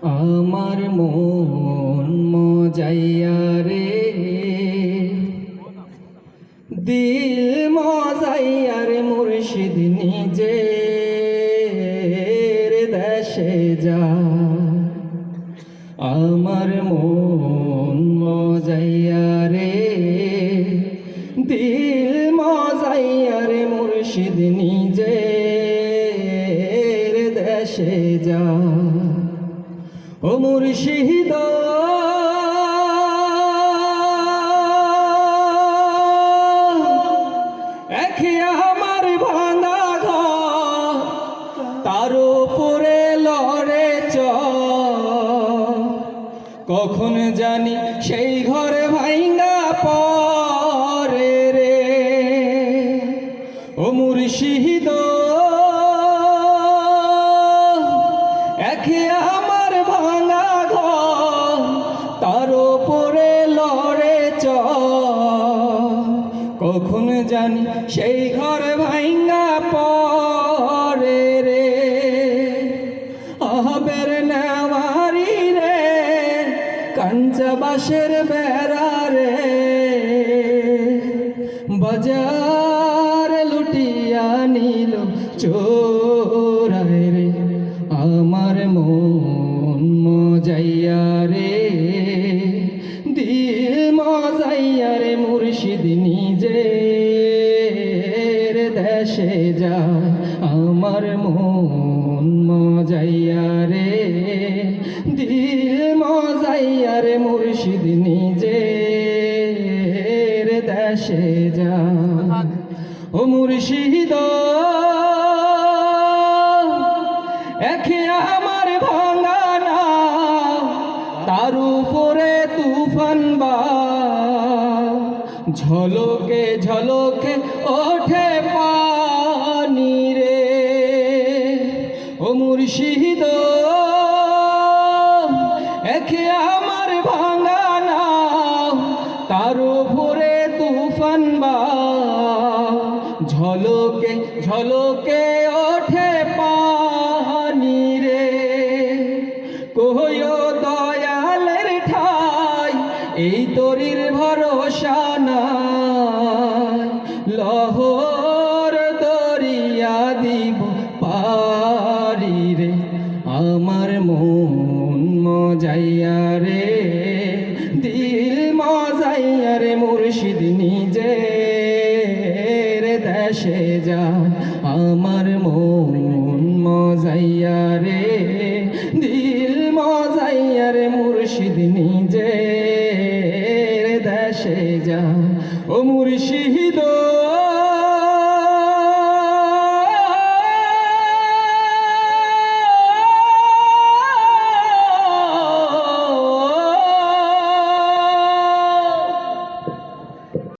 আমার মন মজাইয়া রে, দিল মজাইয়া রে, মুর্শিদ নিজের দেশে যা। আমার মন মজাইয়া রে, দিল মজাইয়া রে, মুর্শিদ নিজের দেশে যা। ও মুর্শিদ একে আমার ভাঙা ঘর, তার উপরে লড়ে চড়, কখন জানি সেই ঘরে ভাঙা পড়ে রে। ও মুর্শিদ একে আমার ভাঙা ঘর, তার উপরে লড়ে চড়, কখন জানি সেই ঘরে ভাঙা পড়ে রে। আহবের নেওয়ারি রে, কাঞ্চা বাঁশের বেড়া রে, বাজার লুটিয়া নিল চোরায় রে। আমার মন মজাইয়া রে, দিল মজাইয়া রে, মুর্শিদ নিজের দেশে যা। আমার মন মজাইয়া রে, দিল মজাইয়া রে, মুর্শিদ নিজের দেশে যা। ও মুর্শিদ একে আমার ভাঙা নাও, তার উপরে তুফান বা, ঝলকে ঝলকে ওঠে পানি রে। ও মুর্শিদ একে আমার ভাঙা নাও, তার উপরে তুফান বা, ঝলকে ঝলকে ওঠে পানি রে। কইও দয়ালের ঠাই, এই তরির ভরসা নাই, লহর দরিয়া দিব পারি রে। আমার মন মজাইয়া রে, দিল মজাইয়া রে, মুর্শিদ নিজের দেশে যা। আমার মন মজাইয়া রে, দিল মজাইয়া রে, মুর্শিদ নিজের দেশে যা। ও মুর্শিদ